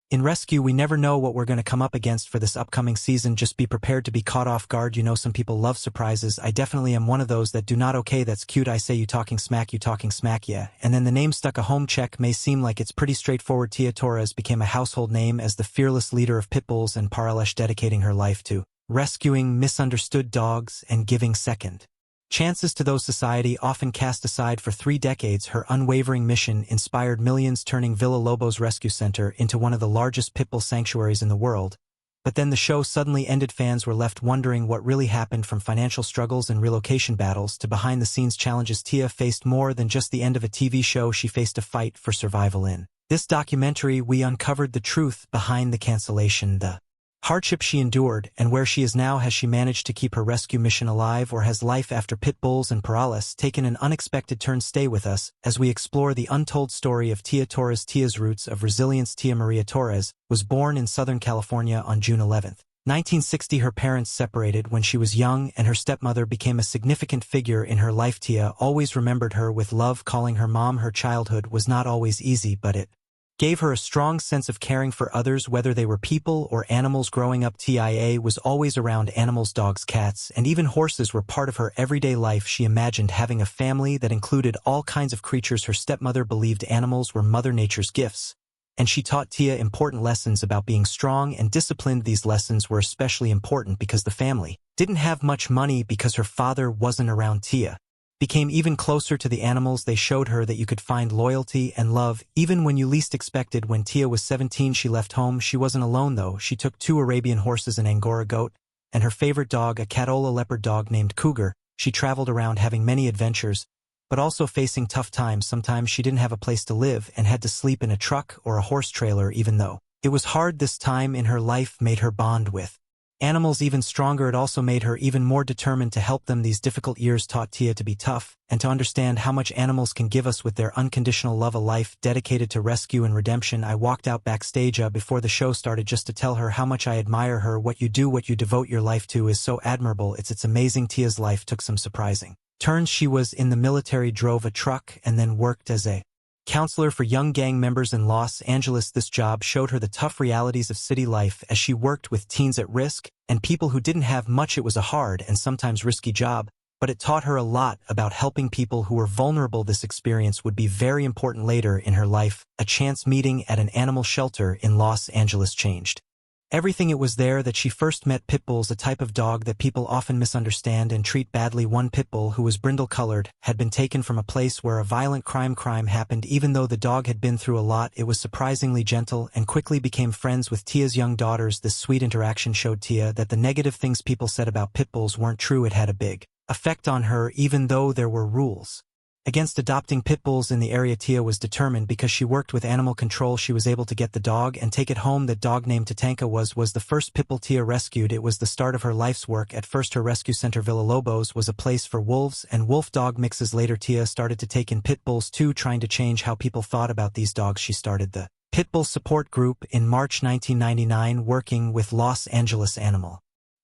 In rescue, we never know what we're going to come up against for this upcoming season. Just be prepared to be caught off guard. You know, some people love surprises. I definitely am one of those that do not. Okay, that's cute. I say you talking smack, yeah. And then the name stuck. A home check may seem like it's pretty straightforward. Tia Torres became a household name as the fearless leader of pit bulls and Parolees, dedicating her life to rescuing misunderstood dogs and giving second chances to those society often cast aside. For 3 decades, her unwavering mission inspired millions, turning Villa Lobos Rescue Center into one of the largest pit bull sanctuaries in the world. But then the show suddenly ended. Fans were left wondering what really happened. From financial struggles and relocation battles to behind-the-scenes challenges, Tia faced more than just the end of a TV show. She faced a fight for survival. In this documentary, we uncovered the truth behind the cancellation, the hardship she endured, and where she is now. Has she managed to keep her rescue mission alive, or has life after pit bulls and Parolees taken an unexpected turn? Stay with us as we explore the untold story of Tia Torres. Tia's roots of resilience. Tia Maria Torres was born in Southern California on June 11, 1960. Her parents separated when she was young, and her stepmother became a significant figure in her life. Tia always remembered her with love, calling her mom. Her childhood was not always easy, but it gave her a strong sense of caring for others, whether they were people or animals. Growing up, Tia was always around animals. Dogs, cats, and even horses were part of her everyday life. She imagined having a family that included all kinds of creatures. Her stepmother believed animals were Mother Nature's gifts, and she taught Tia important lessons about being strong and disciplined. These lessons were especially important because the family didn't have much money. Because her father wasn't around, Tia became even closer to the animals. They showed her that you could find loyalty and love even when you least expected. When Tia was 17, she left home. She wasn't alone, though. She took 2 Arabian horses, an Angora goat, and her favorite dog, a Catola leopard dog named Cougar. She traveled around having many adventures, but also facing tough times. Sometimes she didn't have a place to live and had to sleep in a truck or a horse trailer. Even though it was hard, this time in her life made her bond with animals even stronger. It also made her even more determined to help them. These difficult years taught Tia to be tough and to understand how much animals can give us with their unconditional love. A life dedicated to rescue and redemption. I walked out backstage before the show started just to tell her how much I admire her. What you do, what you devote your life to is so admirable. It's amazing. Tia's life took some surprising turns. She was in the military, drove a truck, and then worked as a counselor for young gang members in Los Angeles. This job showed her the tough realities of city life as she worked with teens at risk and people who didn't have much. It was a hard and sometimes risky job, but it taught her a lot about helping people who were vulnerable. This experience would be very important later in her life. A chance meeting at an animal shelter in Los Angeles changed everything. It was there that she first met pit bulls, a type of dog that people often misunderstand and treat badly. One pit bull, who was brindle-colored, had been taken from a place where a violent crime happened. Even though the dog had been through a lot, it was surprisingly gentle and quickly became friends with Tia's young daughters. This sweet interaction showed Tia that the negative things people said about pit bulls weren't true. It had a big effect on her. Even though there were rules against adopting pit bulls in the area, Tia was determined. Because she worked with animal control, she was able to get the dog and take it home. The dog, named Tatanka, was the first pit bull Tia rescued. It was the start of her life's work. At first, her rescue center, Villa Lobos, was a place for wolves and wolf-dog mixes. Later, Tia started to take in pit bulls too, trying to change how people thought about these dogs. She started the Pit Bull Support Group in March 1999, working with Los Angeles Animal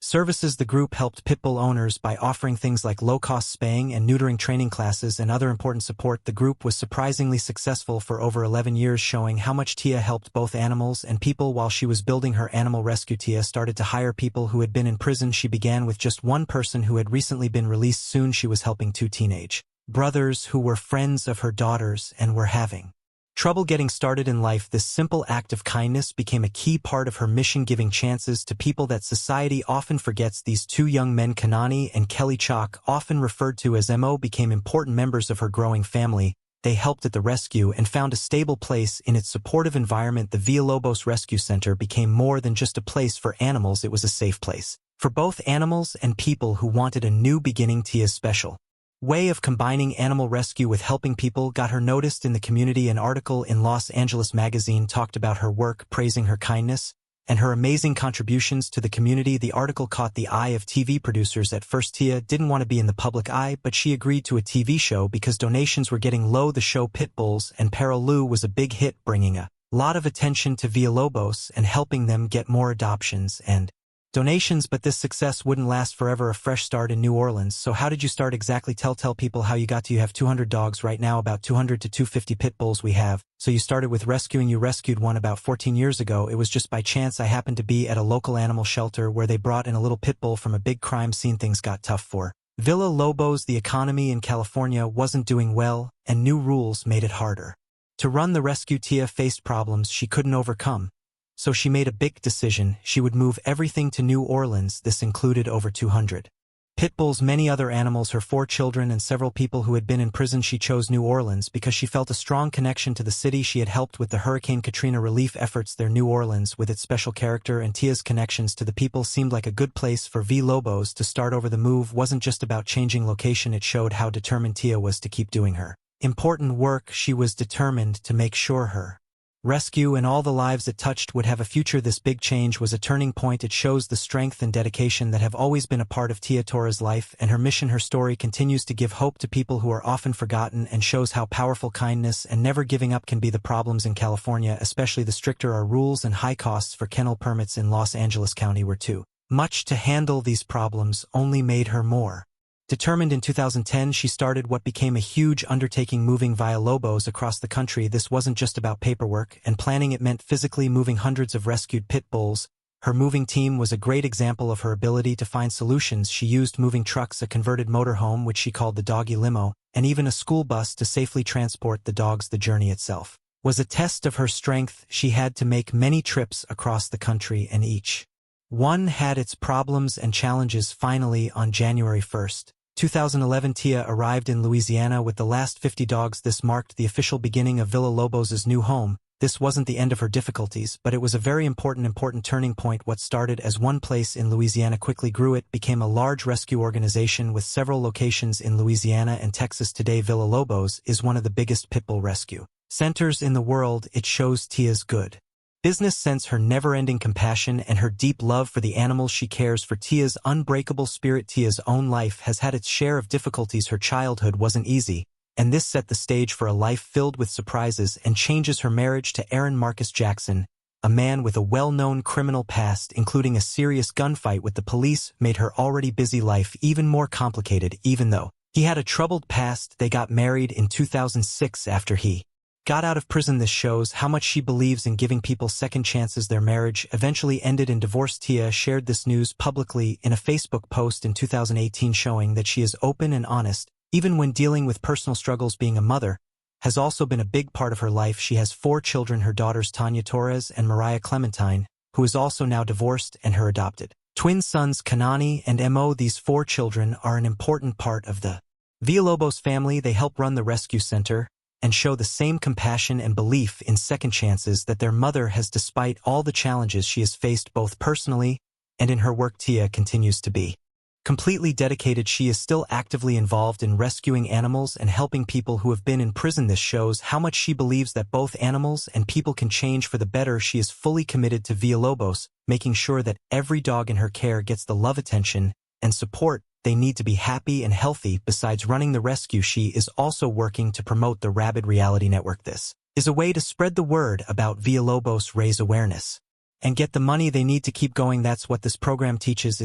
Services. The group helped pit bull owners by offering things like low-cost spaying and neutering training classes and other important support. The group was surprisingly successful for over 11 years, showing how much Tia helped both animals and people. While she was building her animal rescue, Tia started to hire people who had been in prison. She began with just one person who had recently been released. Soon she was helping 2 teenage brothers who were friends of her daughters and were having trouble getting started in life. This simple act of kindness became a key part of her mission, giving chances to people that society often forgets. These 2 young men, Kanani and Kelly Chalk, often referred to as Mo, became important members of her growing family. They helped at the rescue and found a stable place in its supportive environment. The Villalobos Rescue Center became more than just a place for animals. It was a safe place for both animals and people who wanted a new beginning. Tia's special way of combining animal rescue with helping people got her noticed in the community. An article in Los Angeles magazine talked about her work, praising her kindness and her amazing contributions to the community. The article caught the eye of TV producers. At first, Tia didn't want to be in the public eye, but she agreed to a TV show because donations were getting low. The show Pit Bulls and Parolees was a big hit, bringing a lot of attention to Villalobos and helping them get more adoptions and donations, but this success wouldn't last forever. A fresh start in New Orleans. So how did you start exactly? Tell people how you got to. You have 200 dogs right now, about 200 to 250 pit bulls we have. So you started with rescuing. You rescued one about 14 years ago. It was just by chance. I happened to be at a local animal shelter where they brought in a little pit bull from a big crime scene. Things got tough for Villa Lobos. The economy in California wasn't doing well, and new rules made it harder to run the rescue. Tia faced problems she couldn't overcome. So she made a big decision. She would move everything to New Orleans. This included over 200 pit bulls, many other animals, her 4 children, and several people who had been in prison. She chose New Orleans because she felt a strong connection to the city. She had helped with the Hurricane Katrina relief efforts there. New Orleans, with its special character and Tia's connections to the people, seemed like a good place for V. Lobos to start over. The move wasn't just about changing location. It showed how determined Tia was to keep doing her important work. She was determined to make sure her rescue and all the lives it touched would have a future. This big change was a turning point. It shows the strength and dedication that have always been a part of Tia Torres' life and her mission. Her story continues to give hope to people who are often forgotten and shows how powerful kindness and never giving up can be. The problems in California, especially the stricter our rules and high costs for kennel permits in Los Angeles County, were too much to handle. These problems only made her more determined. In 2010, she started what became a huge undertaking, moving Villa Lobos across the country. This wasn't just about paperwork and planning. It meant physically moving hundreds of rescued pit bulls. Her moving team was a great example of her ability to find solutions. She used moving trucks, a converted motorhome, which she called the doggy limo, and even a school bus to safely transport the dogs. The journey itself was a test of her strength. She had to make many trips across the country, and each one had its problems and challenges. Finally, on January 1st, 2011, Tia arrived in Louisiana with the last 50 dogs. This marked the official beginning of Villa Lobos' new home. This wasn't the end of her difficulties, but it was a very important turning point. What started as one place in Louisiana quickly grew. It became a large rescue organization with several locations in Louisiana and Texas. Today, Villa Lobos is one of the biggest pit bull rescue centers in the world. It shows Tia's good business sense, her never-ending compassion, and her deep love for the animals she cares for. Tia's unbreakable spirit. Tia's own life has had its share of difficulties. Her childhood wasn't easy, and this set the stage for a life filled with surprises and changes. Her marriage to Aaron Marcus Jackson, a man with a well-known criminal past, including a serious gunfight with the police, made her already busy life even more complicated. Even though he had a troubled past, they got married in 2006 after he got out of prison. This shows how much she believes in giving people second chances. Their marriage eventually ended in divorce. Tia shared this news publicly in a Facebook post in 2018, showing that she is open and honest, even when dealing with personal struggles. Being a mother has also been a big part of her life. She has 4 children, her daughters Tanya Torres and Mariah Clementine, who is also now divorced, and her adopted twin sons Kanani and Mo. These 4 children are an important part of the Villalobos family. They help run the rescue center and show the same compassion and belief in second chances that their mother has. Despite all the challenges she has faced both personally and in her work, Tia continues to be completely dedicated. She is still actively involved in rescuing animals and helping people who have been in prison. This shows how much she believes that both animals and people can change for the better. She is fully committed to Villalobos, making sure that every dog in her care gets the love, attention, and support they need to be happy and healthy. Besides running the rescue, she is also working to promote the Rabid Reality Network. This is a way to spread the word about Villalobos, raise awareness, and get the money they need to keep going. That's what this program teaches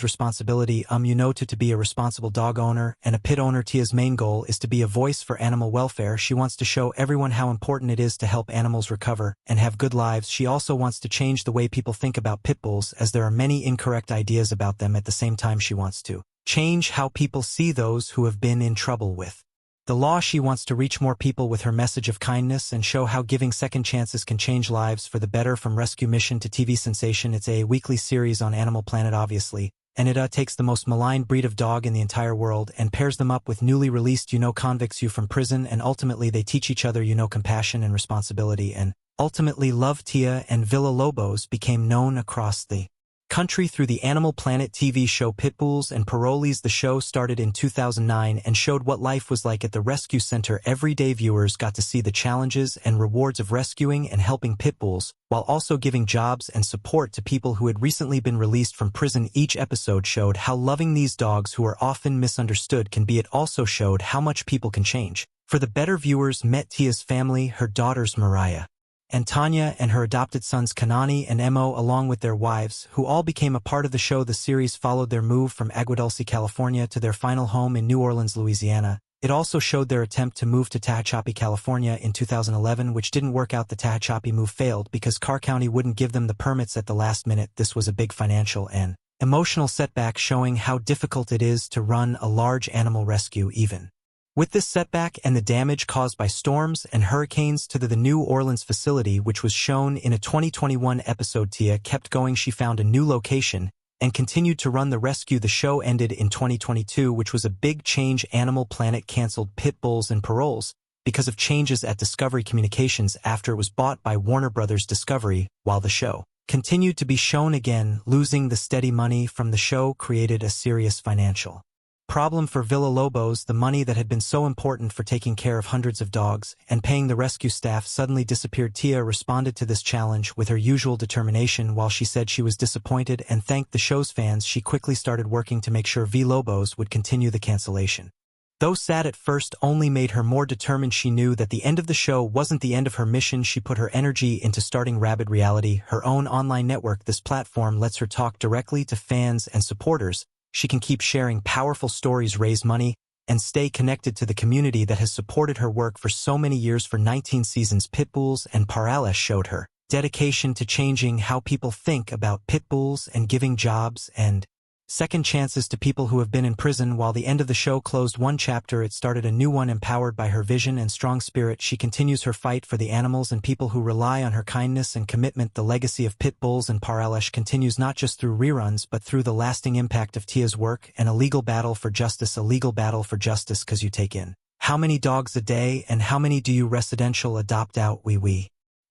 responsibility. To be a responsible dog owner and a pit owner. Tia's main goal is to be a voice for animal welfare. She wants to show everyone how important it is to help animals recover and have good lives. She also wants to change the way people think about pit bulls, as there are many incorrect ideas about them. At the same time, she wants to change how people see those who have been in trouble with the law. She wants to reach more people with her message of kindness and show how giving second chances can change lives for the better. From rescue mission to TV sensation, it's a weekly series on Animal Planet, obviously, and it takes the most maligned breed of dog in the entire world and pairs them up with newly released convicts from prison, and ultimately they teach each other compassion and responsibility, and ultimately love. Tia and Villalobos became known across the country through the Animal Planet TV show Pitbulls and Parolees. The show started in 2009 and showed what life was like at the rescue center. Everyday viewers got to see the challenges and rewards of rescuing and helping pit bulls, while also giving jobs and support to people who had recently been released from prison. Each episode showed how loving these dogs, who are often misunderstood, can be. It also showed how much people can change for the better. Viewers met Tia's family, her daughters Mariah and Tanya and her adopted sons Kanani and Emo along with their wives, who all became a part of the show. The series followed their move from Agua Dulce, California to their final home in New Orleans, Louisiana. It also showed their attempt to move to Tehachapi, California in 2011, which didn't work out. The Tehachapi move failed because Carr County wouldn't give them the permits at the last minute. This was a big financial and emotional setback, showing how difficult it is to run a large animal rescue even with this setback and the damage caused by storms and hurricanes to the New Orleans facility, which was shown in a 2021 episode. Tia kept going. She found a new location and continued to run the rescue. The show ended in 2022, which was a big change. Animal Planet canceled Pit Bulls and Parolees because of changes at Discovery Communications after it was bought by Warner Brothers Discovery, while the show continued to be shown again. Losing the steady money from the show created a serious financial problem for Villalobos. The money that had been so important for taking care of hundreds of dogs and paying the rescue staff suddenly disappeared. Tia responded to this challenge with her usual determination. While she said she was disappointed and thanked the show's fans, she quickly started working to make sure Villalobos would continue. The cancellation, though sad at first, only made her more determined. She knew that the end of the show wasn't the end of her mission. She put her energy into starting Rabid Reality, her own online network. This platform lets her talk directly to fans and supporters. She can keep sharing powerful stories, raise money, and stay connected to the community that has supported her work for so many years. For 19 seasons, Pit Bulls and Parolees showed her dedication to changing how people think about pit bulls and giving jobs and second chances to people who have been in prison. While the end of the show closed one chapter, it started a new one. Empowered by her vision and strong spirit, she continues her fight for the animals and people who rely on her kindness and commitment. The legacy of Pit Bulls and Parolees continues not just through reruns but through the lasting impact of Tia's work and a legal battle for justice. A legal battle for justice, cause you take in how many dogs a day and how many do you residential adopt out?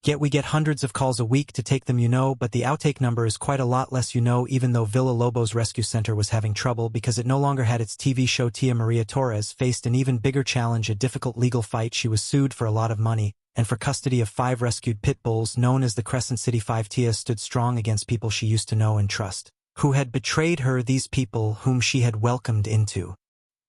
Yet we get hundreds of calls a week to take them, but the outtake number is quite a lot less, even though Villalobos Rescue Center was having trouble because it no longer had its TV show. Tia Maria Torres faced an even bigger challenge, a difficult legal fight. She was sued for a lot of money and for custody of 5 rescued pit bulls known as the Crescent City 5. Tia stood strong against people she used to know and trust, who had betrayed her, these people whom she had welcomed into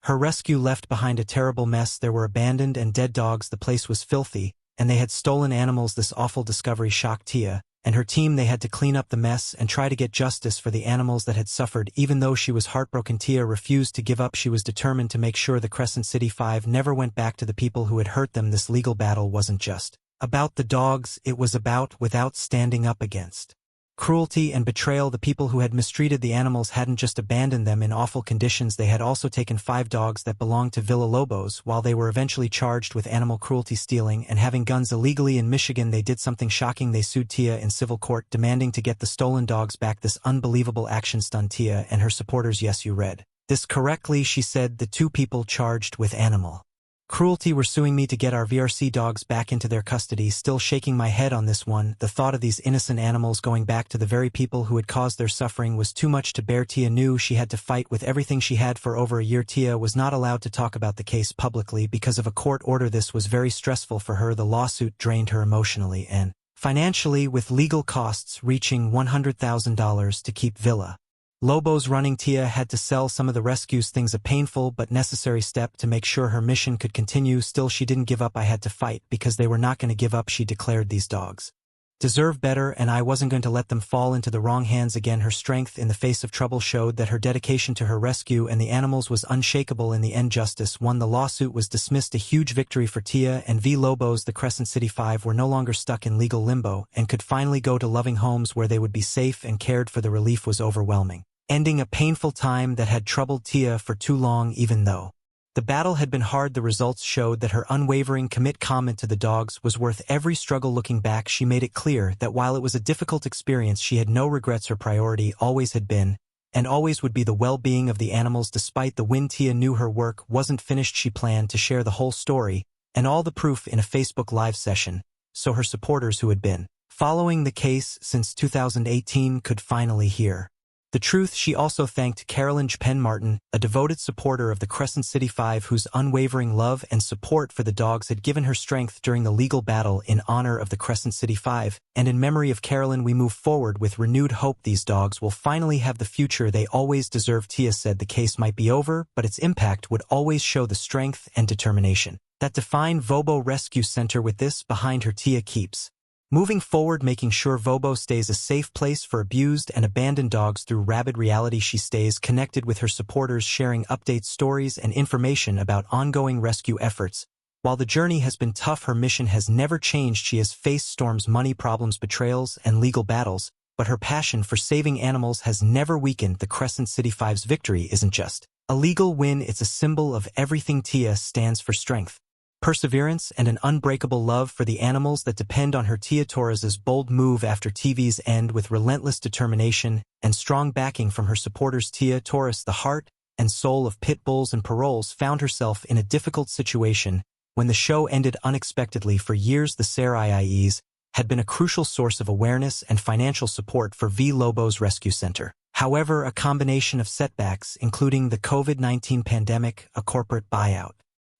her rescue left behind a terrible mess. There were abandoned and dead dogs. The place was filthy, and they had stolen animals. This awful discovery shocked Tia and her team. They had to clean up the mess and try to get justice for the animals that had suffered. Even though she was heartbroken, Tia refused to give up. She was determined to make sure the Crescent City 5 never went back to the people who had hurt them. This legal battle wasn't just about the dogs, it was about without standing up against cruelty and betrayal. The people who had mistreated the animals hadn't just abandoned them in awful conditions, they had also taken 5 dogs that belonged to Villalobos. While they were eventually charged with animal cruelty, stealing, and having guns illegally in Michigan, they did something shocking. They sued Tia in civil court, demanding to get the stolen dogs back. This unbelievable action stunned Tia and her supporters. Yes, you read this correctly, she said. The 2 people charged with animal cruelty were suing me to get our VRC dogs back into their custody. Still shaking my head on this one. The thought of these innocent animals going back to the very people who had caused their suffering was too much to bear. Tia knew she had to fight with everything she had. For over a year, Tia was not allowed to talk about the case publicly because of a court order. This was very stressful for her. The lawsuit drained her emotionally and financially, with legal costs reaching $100,000 to keep Villa Lobos running. Tia had to sell some of the rescue's things, a painful but necessary step to make sure her mission could continue. Still, she didn't give up. I had to fight because they were not going to give up. She declared, these dogs deserve better, and I wasn't going to let them fall into the wrong hands again. Her strength in the face of trouble showed that her dedication to her rescue and the animals was unshakable. In the end, justice won. The lawsuit was dismissed, a huge victory for Tia and Villalobos. The Crescent City 5 were no longer stuck in legal limbo and could finally go to loving homes where they would be safe and cared for. The relief was overwhelming, ending a painful time that had troubled Tia for too long. Even though the battle had been hard, the results showed that her unwavering commitment to the dogs was worth every struggle. Looking back, she made it clear that while it was a difficult experience, she had no regrets. Her priority always had been, and always would be, the well-being of the animals. Despite the win, Tia knew her work wasn't finished. She planned to share the whole story and all the proof in a Facebook Live session, so her supporters who had been following the case since 2018 could finally hear the truth. She also thanked Carolyn Penn Martin, a devoted supporter of the Crescent City 5 whose unwavering love and support for the dogs had given her strength during the legal battle. In honor of the Crescent City 5 and in memory of Carolyn, we move forward with renewed hope. These dogs will finally have the future they always deserved. Tia said the case might be over, but its impact would always show the strength and determination that define Vobo Rescue Center. With this behind her, Tia keeps moving forward, making sure Vobo stays a safe place for abused and abandoned dogs. Through Rabid Reality, she stays connected with her supporters, sharing updates, stories, and information about ongoing rescue efforts. While the journey has been tough, her mission has never changed. She has faced storms, money problems, betrayals, and legal battles, but her passion for saving animals has never weakened. The Crescent City 5's victory isn't just a legal win, it's a symbol of everything Tia stands for: strength, perseverance, and an unbreakable love for the animals that depend on her. Tia Torres' bold move after TV's end, with relentless determination and strong backing from her supporters. Tia Torres, the heart and soul of Pit Bulls and Parolees, found herself in a difficult situation when the show ended unexpectedly. For years, the Parolees had been a crucial source of awareness and financial support for V. Lobo's Rescue Center. However, a combination of setbacks, including the COVID-19 pandemic, a corporate buyout,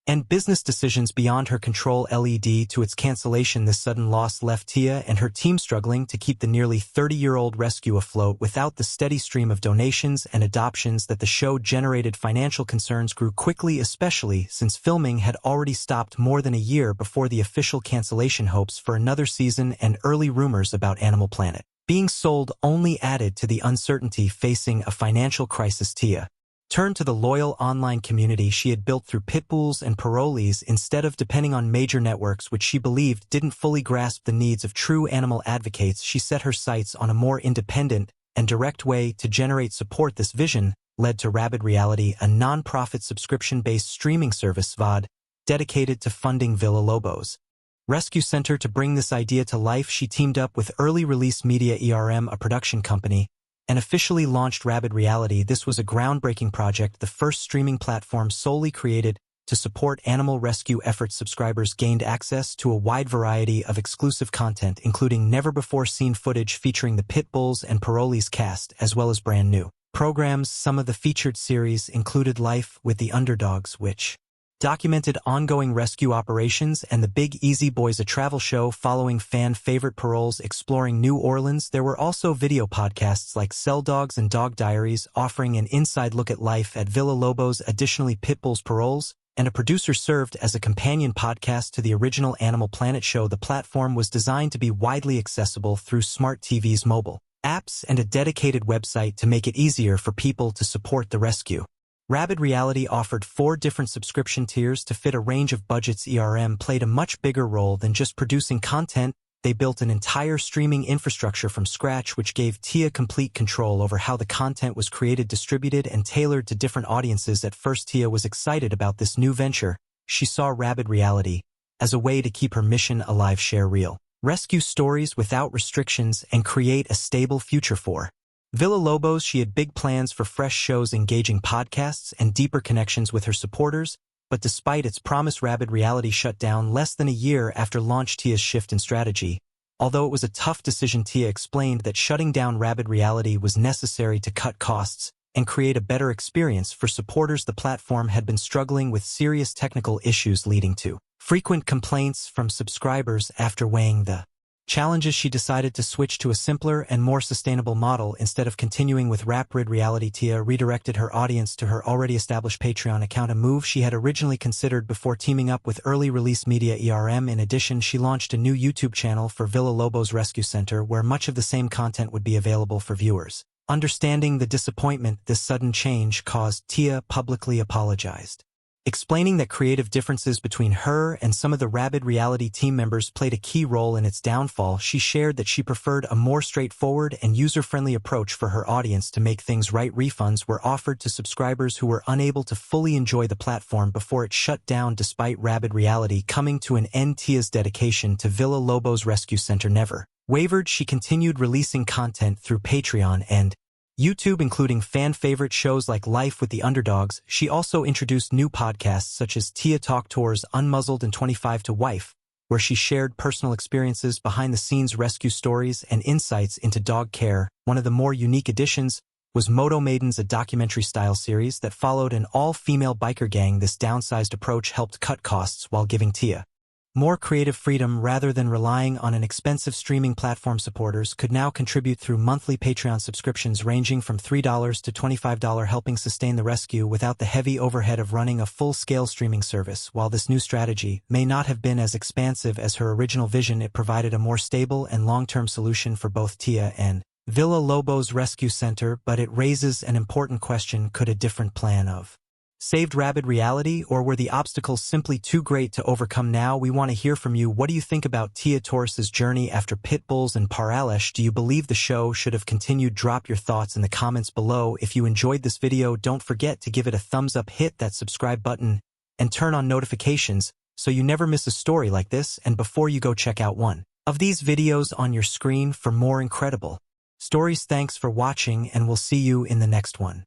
and business decisions beyond her control, led to its cancellation. This sudden loss left Tia and her team struggling to keep the nearly 30-year-old rescue afloat. Without the steady stream of donations and adoptions that the show generated, financial concerns grew quickly, especially since filming had already stopped more than a year before the official cancellation. Hopes for another season and early rumors about Animal Planet being sold only added to the uncertainty. Facing a financial crisis, Tia turned to the loyal online community she had built through Pit Bulls and Parolees instead of depending on major networks, which she believed didn't fully grasp the needs of true animal advocates. She set her sights on a more independent and direct way to generate support. This vision led to Rabid Reality, a non-profit subscription-based streaming service VOD dedicated to funding Villa Lobo's Rescue Center. To bring this idea to life, she teamed up with Early Release Media ERM, a production company, and officially launched Rabid Reality. This was a groundbreaking project, the first streaming platform solely created to support animal rescue efforts. Subscribers gained access to a wide variety of exclusive content, including never-before-seen footage featuring the Pit Bulls and Parolees cast, as well as brand new programs. Some of the featured series included Life with the Underdogs, which documented ongoing rescue operations, and The Big Easy Boys, a travel show following fan-favorite Parolees exploring New Orleans. There were also video podcasts like Cell Dogs and Dog Diaries, offering an inside look at life at Villa Lobo's. Additionally, Pit Bulls, Parolees, and a producer served as a companion podcast to the original Animal Planet show. The platform was designed to be widely accessible through smart TVs, mobile apps, and a dedicated website to make it easier for people to support the rescue. Rabid Reality offered 4 different subscription tiers to fit a range of budgets. ERM played a much bigger role than just producing content. They built an entire streaming infrastructure from scratch, which gave Tia complete control over how the content was created, distributed, and tailored to different audiences. At first, Tia was excited about this new venture. She saw Rabid Reality as a way to keep her mission alive, share real rescue stories without restrictions, and create a stable future for Villa Lobos. She had big plans for fresh shows, engaging podcasts, and deeper connections with her supporters, but despite its promise, Rabid Reality shut down less than a year after launch. Tia's shift in strategy. Although it was a tough decision, Tia explained that shutting down Rabid Reality was necessary to cut costs and create a better experience for supporters. The platform had been struggling with serious technical issues, leading to frequent complaints from subscribers. After weighing the challenges, she decided to switch to a simpler and more sustainable model. Instead of continuing with Rabid Reality, Tia redirected her audience to her already established Patreon account, a move she had originally considered before teaming up with Early Release Media ERM. In addition, she launched a new YouTube channel for Villa Lobo's Rescue Center, where much of the same content would be available for viewers. Understanding the disappointment this sudden change caused, Tia publicly apologized, explaining that creative differences between her and some of the Rabid Reality team members played a key role in its downfall. She shared that she preferred a more straightforward and user-friendly approach for her audience to make things right. Refunds were offered to subscribers who were unable to fully enjoy the platform before it shut down. Despite Rabid Reality coming to an end, Tia's dedication to Villa Lobo's Rescue Center never wavered. She continued releasing content through Patreon and YouTube, including fan-favorite shows like Life with the Underdogs. She also introduced new podcasts such as Tia Talk Tours, Unmuzzled, and 25 to Wife, where she shared personal experiences, behind-the-scenes rescue stories, and insights into dog care. One of the more unique additions was Moto Maidens, a documentary-style series that followed an all-female biker gang. This downsized approach helped cut costs while giving Tia More creative freedom rather than relying on an expensive streaming platform. Supporters could now contribute through monthly Patreon subscriptions ranging from $3 to $25, helping sustain the rescue without the heavy overhead of running a full-scale streaming service. While this new strategy may not have been as expansive as her original vision, it provided a more stable and long-term solution for both Tia and Villa Lobos Rescue Center, but it raises an important question: could a different plan of saved rabid reality, or were the obstacles simply too great to overcome? Now we want to hear from you. What do you think about Tia Torres' journey after Pitbulls and Parolees? Do you believe the show should have continued? Drop your thoughts in the comments below. If you enjoyed this video, don't forget to give it a thumbs up, hit that subscribe button, and turn on notifications so you never miss a story like this. And before you go, check out one of these videos on your screen for more incredible stories. Thanks for watching, and we'll see you in the next one.